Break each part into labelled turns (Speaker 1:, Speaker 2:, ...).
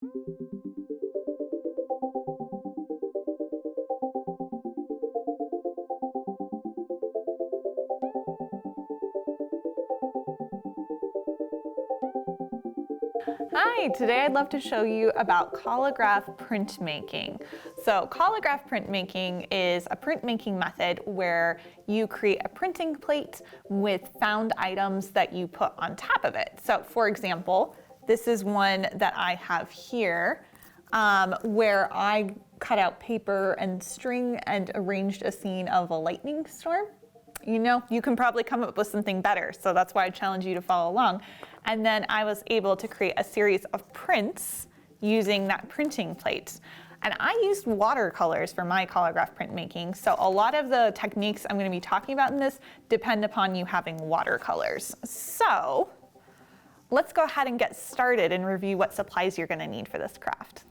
Speaker 1: Hi, today I'd love to show you about collograph printmaking. So collograph printmaking is a printmaking method where you create a printing plate with found items that you put on top of it. So for example, this is one that I have here where I cut out paper and string and arranged a scene of a lightning storm. You know, you can probably come up with something better, so that's why I challenge you to follow along. And then I was able to create a series of prints using that printing plate. And I used watercolors for my collograph printmaking, so a lot of the techniques I'm going to be talking about in this depend upon you having watercolors. So let's go ahead and get started and review what supplies you're going to need for this craft.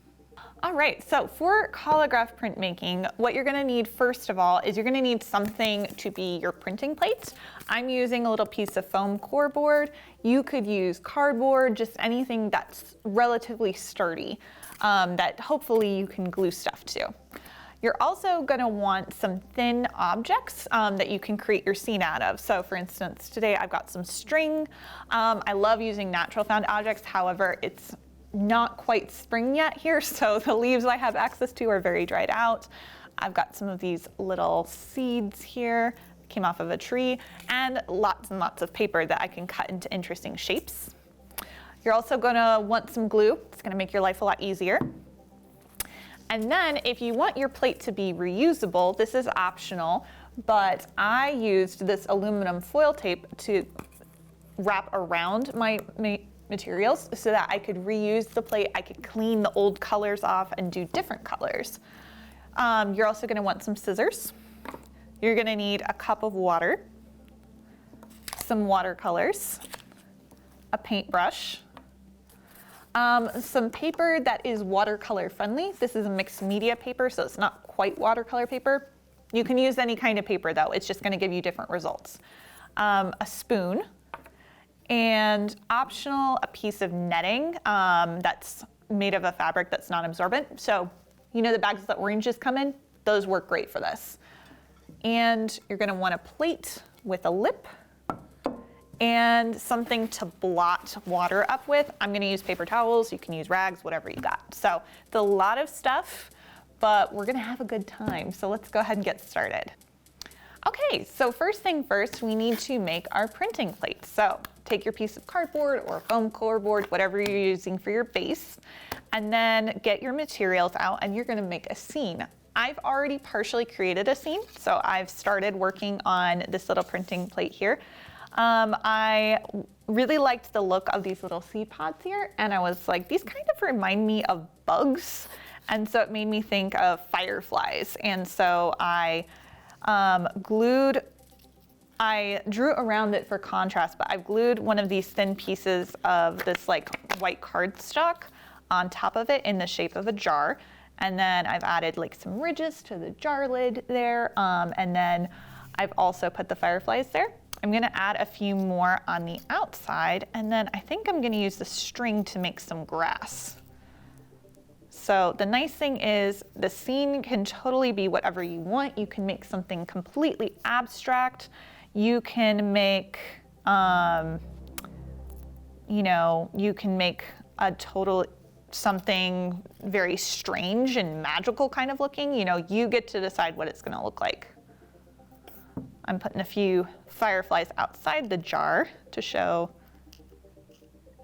Speaker 1: All right, so for collograph printmaking, what you're gonna need first of all is you're gonna need something to be your printing plate. I'm using a little piece of foam core board. You could use cardboard, just anything that's relatively sturdy that hopefully you can glue stuff to. You're also gonna want some thin objects that you can create your scene out of. So for instance, today I've got some string. I love using natural found objects, however, it's not quite spring yet here, so the leaves I have access to are very dried out. I've got some of these little seeds here, came off of a tree, and lots of paper that I can cut into interesting shapes. You're also gonna want some glue. It's gonna make your life a lot easier. And then if you want your plate to be reusable, this is optional, but I used this aluminum foil tape to wrap around my materials so that I could reuse the plate. I could clean the old colors off and do different colors. You're also going to want some scissors. You're going to need a cup of water, some watercolors, a paintbrush, some paper that is watercolor friendly. This is a mixed media paper, so it's not quite watercolor paper. You can use any kind of paper though, it's just going to give you different results. A spoon, and optional, a piece of netting that's made of a fabric that's non-absorbent. So, you know the bags that oranges come in? Those work great for this. And you're gonna want a plate with a lip and something to blot water up with. I'm gonna use paper towels, you can use rags, whatever you got. So it's a lot of stuff, but we're gonna have a good time. So let's go ahead and get started. Okay, so first thing first, we need to make our printing plate. So take your piece of cardboard or foam core board, whatever you're using for your base, and then get your materials out and you're gonna make a scene. I've already partially created a scene, so I've started working on this little printing plate here. I really liked the look of these little seed pods here, and I was like, these kind of remind me of bugs, and so it made me think of fireflies, and so I drew around it for contrast, but I've glued one of these thin pieces of this like white cardstock on top of it in the shape of a jar. And then I've added like some ridges to the jar lid there. And then I've also put the fireflies there. I'm gonna add a few more on the outside. And then I think I'm gonna use the string to make some grass. So the nice thing is the scene can totally be whatever you want. You can make something completely abstract. You can make, you can make a total something very strange and magical kind of looking. You know, you get to decide what it's gonna look like. I'm putting a few fireflies outside the jar to show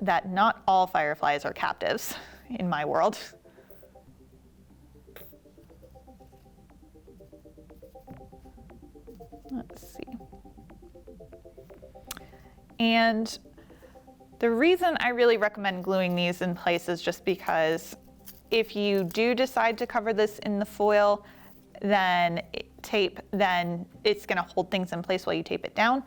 Speaker 1: that not all fireflies are captives in my world. Let's see. And the reason I really recommend gluing these in place is just because if you do decide to cover this in the foil, then then it's gonna hold things in place while you tape it down.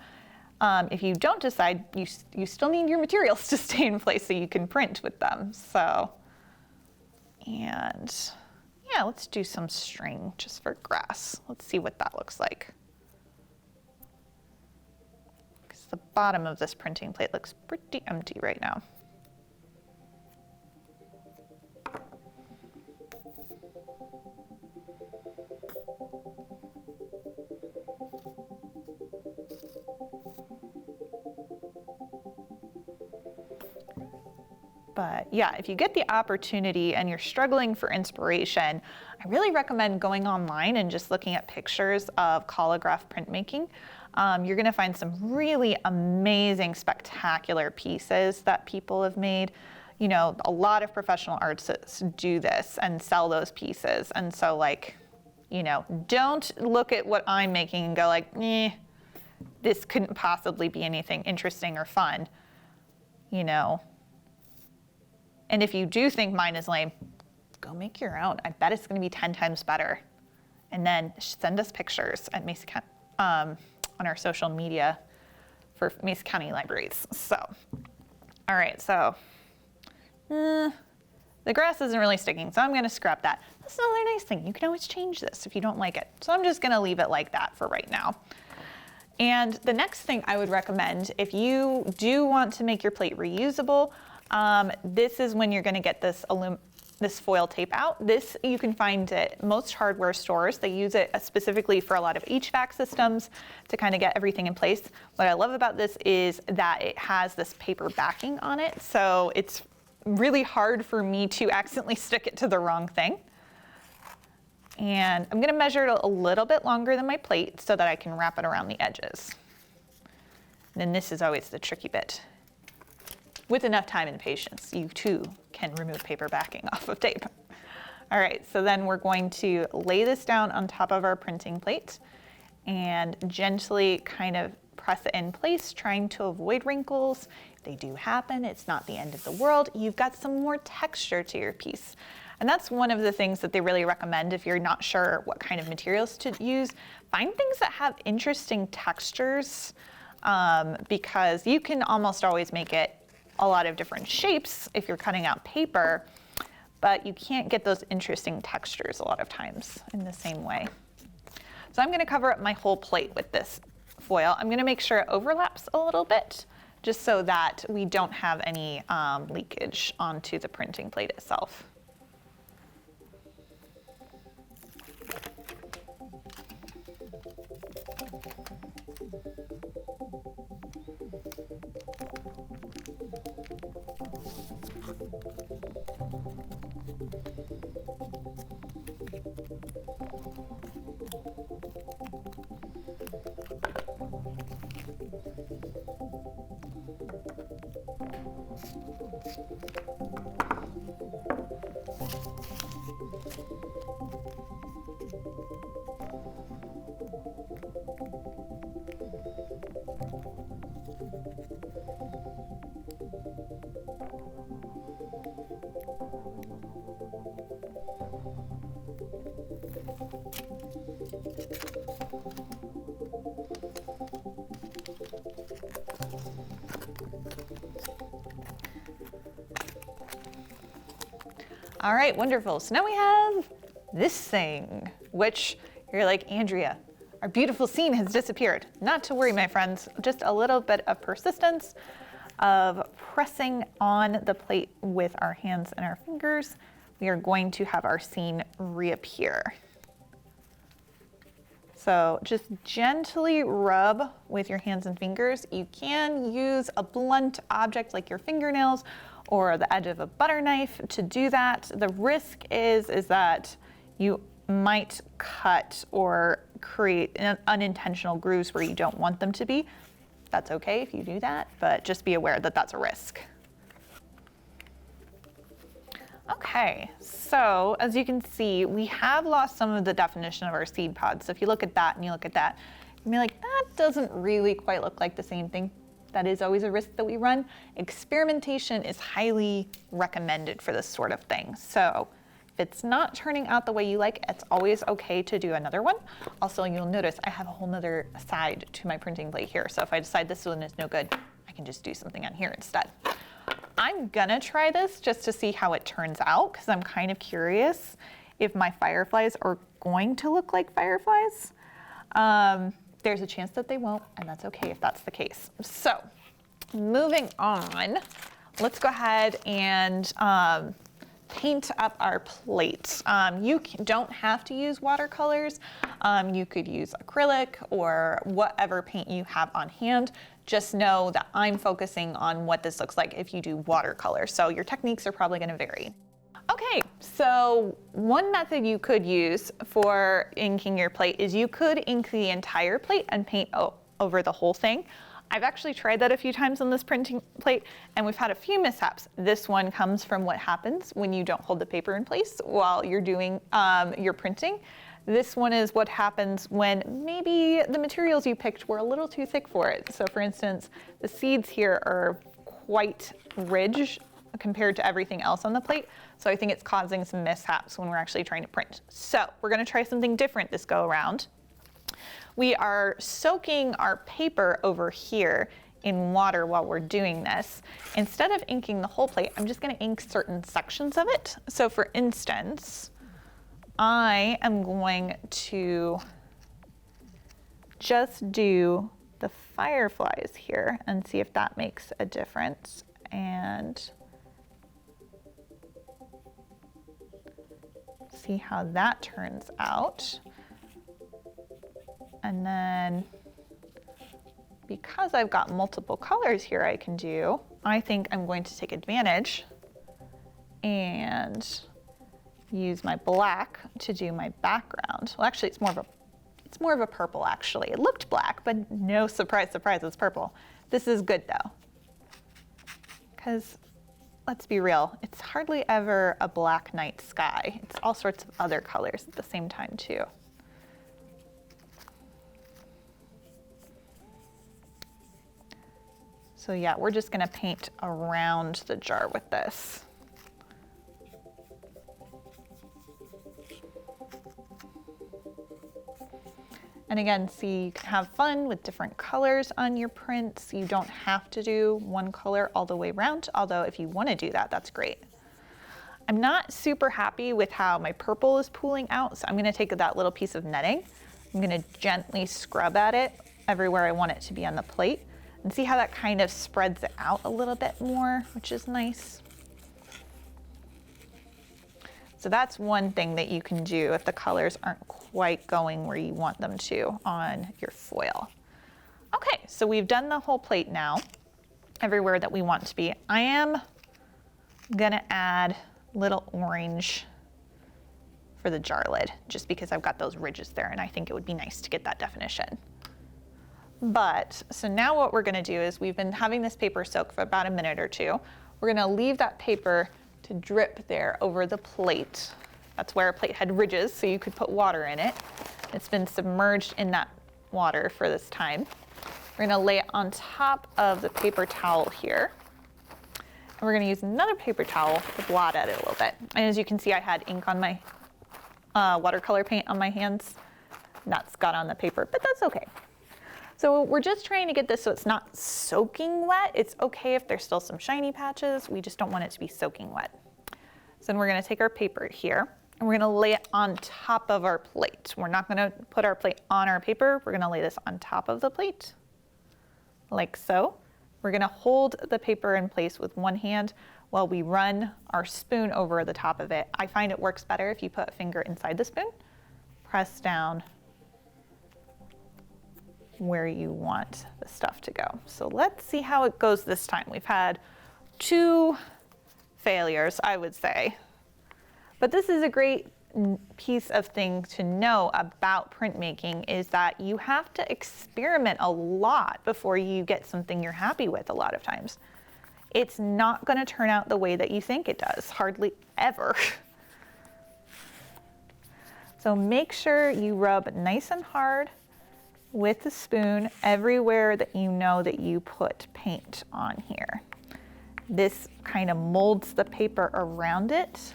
Speaker 1: If you don't decide, you still need your materials to stay in place so you can print with them. So, and yeah, let's do some string just for grass. Let's see what that looks like. The bottom of this printing plate looks pretty empty right now. But yeah, if you get the opportunity and you're struggling for inspiration, I really recommend going online and just looking at pictures of collograph printmaking. You're gonna find some really amazing, spectacular pieces that people have made. You know, a lot of professional artists do this and sell those pieces. And so like, you know, don't look at what I'm making and go like, this couldn't possibly be anything interesting or fun, you know. And if you do think mine is lame, go make your own. I bet it's gonna be 10 times better. And then send us pictures at Mesa County, on our social media for Mesa County Libraries. So, all right, so the grass isn't really sticking, so I'm gonna scrap that. That's another nice thing. You can always change this if you don't like it. So I'm just gonna leave it like that for right now. And the next thing I would recommend, if you do want to make your plate reusable, this is when you're gonna get this foil tape out. This you can find at most hardware stores. They use it specifically for a lot of HVAC systems to kind of get everything in place. What I love about this is that it has this paper backing on it, so it's really hard for me to accidentally stick it to the wrong thing. And I'm gonna measure it a little bit longer than my plate so that I can wrap it around the edges. And then this is always the tricky bit. With enough time and patience, you too can remove paper backing off of tape. All right, so then we're going to lay this down on top of our printing plate and gently kind of press it in place, trying to avoid wrinkles. If they do happen, it's not the end of the world. You've got some more texture to your piece. And that's one of the things that they really recommend if you're not sure what kind of materials to use. Find things that have interesting textures because you can almost always make it a lot of different shapes if you're cutting out paper, but you can't get those interesting textures a lot of times in the same way. So I'm gonna cover up my whole plate with this foil. I'm gonna make sure it overlaps a little bit just so that we don't have any leakage onto the printing plate itself. All right, wonderful. So now we have this thing, which you're like, Andrea, our beautiful scene has disappeared. Not to worry, my friends, just a little bit of persistence of pressing on the plate with our hands and our fingers. We are going to have our scene reappear. So just gently rub with your hands and fingers. You can use a blunt object like your fingernails or the edge of a butter knife to do that. The risk is that you might cut or create unintentional grooves where you don't want them to be. That's okay if you do that, but just be aware that that's a risk. Okay, so as you can see, we have lost some of the definition of our seed pods. So if you look at that and you look at that, you'll be like, that doesn't really quite look like the same thing. That is always a risk that we run. Experimentation is highly recommended for this sort of thing. So if it's not turning out the way you like, it's always okay to do another one. Also, you'll notice I have a whole nother side to my printing plate here. So if I decide this one is no good, I can just do something on here instead. I'm gonna try this just to see how it turns out because I'm kind of curious if my fireflies are going to look like fireflies. There's a chance that they won't, and that's okay if that's the case. So moving on, let's go ahead and paint up our plate. You don't have to use watercolors. You could use acrylic or whatever paint you have on hand. Just know that I'm focusing on what this looks like if you do watercolor. So your techniques are probably going to vary. Okay, so one method you could use for inking your plate is you could ink the entire plate and paint over the whole thing. I've actually tried that a few times on this printing plate, and we've had a few mishaps. This one comes from what happens when you don't hold the paper in place while you're doing your printing. This one is what happens when maybe the materials you picked were a little too thick for it. So for instance, the seeds here are quite ridged compared to everything else on the plate. So I think it's causing some mishaps when we're actually trying to print. So we're gonna try something different this go around. We are soaking our paper over here in water while we're doing this. Instead of inking the whole plate, I'm just gonna ink certain sections of it. So for instance, I am going to just do the fireflies here and see if that makes a difference. And see how that turns out. And then because I've got multiple colors here I can do, I think I'm going to take advantage and use my black to do my background. Well, actually it's more of a purple actually. It looked black, but no surprise, it's purple. This is good though, because let's be real, it's hardly ever a black night sky. It's all sorts of other colors at the same time too. So yeah, we're just gonna paint around the jar with this. And again, see, you can have fun with different colors on your prints. You don't have to do one color all the way around, although if you wanna do that, that's great. I'm not super happy with how my purple is pooling out, so I'm gonna take that little piece of netting. I'm gonna gently scrub at it everywhere I want it to be on the plate, and see how that kind of spreads it out a little bit more, which is nice. So that's one thing that you can do if the colors aren't quite going where you want them to on your foil. Okay, so we've done the whole plate now, everywhere that we want to be. I am gonna add little orange for the jar lid, just because I've got those ridges there and I think it would be nice to get that definition. But, so now what we're gonna do is we've been having this paper soak for about a minute or two. We're gonna leave that paper to drip there over the plate. That's where a plate had ridges, so you could put water in it. It's been submerged in that water for this time. We're gonna lay it on top of the paper towel here. And we're gonna use another paper towel to blot at it a little bit. And as you can see, I had ink on my watercolor paint on my hands. And that's got on the paper, but that's okay. So we're just trying to get this so it's not soaking wet. It's okay if there's still some shiny patches. We just don't want it to be soaking wet. So then we're gonna take our paper here and we're gonna lay it on top of our plate. We're not gonna put our plate on our paper. We're gonna lay this on top of the plate, like so. We're gonna hold the paper in place with one hand while we run our spoon over the top of it. I find it works better if you put a finger inside the spoon, press down where you want the stuff to go. So let's see how it goes this time. We've had 2 failures, I would say. But this is a great piece of thing to know about printmaking, is that you have to experiment a lot before you get something you're happy with a lot of times. It's not gonna turn out the way that you think it does, hardly ever. So make sure you rub nice and hard with the spoon everywhere that you know that you put paint on here. This kind of molds the paper around it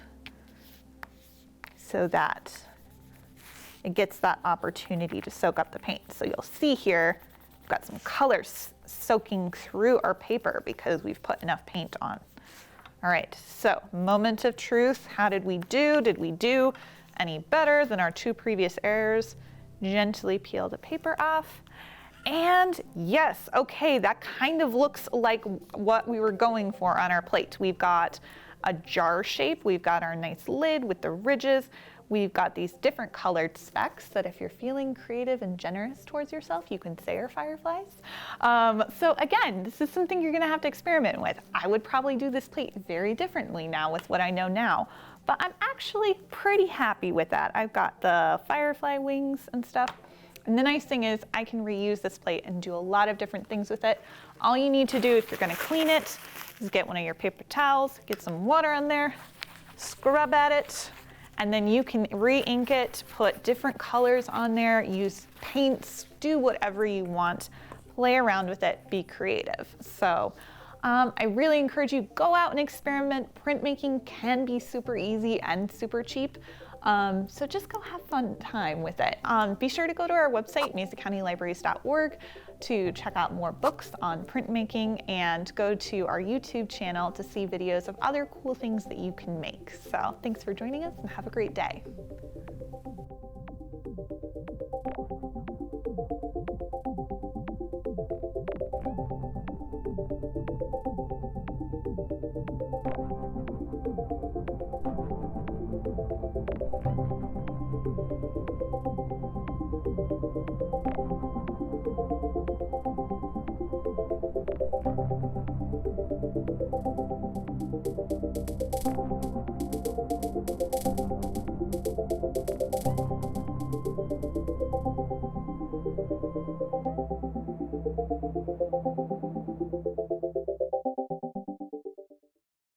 Speaker 1: so that it gets that opportunity to soak up the paint. So you'll see here, we've got some colors soaking through our paper because we've put enough paint on. All right, so moment of truth. How did we do? Did we do any better than our 2 previous errors? Gently peel the paper off. And yes, okay, that kind of looks like what we were going for on our plate. We've got a jar shape. We've got our nice lid with the ridges. We've got these different colored specks that if you're feeling creative and generous towards yourself, you can say are fireflies. So again, this is something you're gonna have to experiment with. I would probably do this plate very differently now with what I know now, but I'm actually pretty happy with that. I've got the firefly wings and stuff. And the nice thing is I can reuse this plate and do a lot of different things with it. All you need to do if you're gonna clean it is get one of your paper towels, get some water on there, scrub at it, and then you can re-ink it, put different colors on there, use paints, do whatever you want, play around with it, be creative. So I really encourage you, go out and experiment. Printmaking can be super easy and super cheap. So just go have fun time with it. Be sure to go to our website, mesacountylibraries.org, to check out more books on printmaking, and go to our YouTube channel to see videos of other cool things that you can make. So thanks for joining us and have a great day.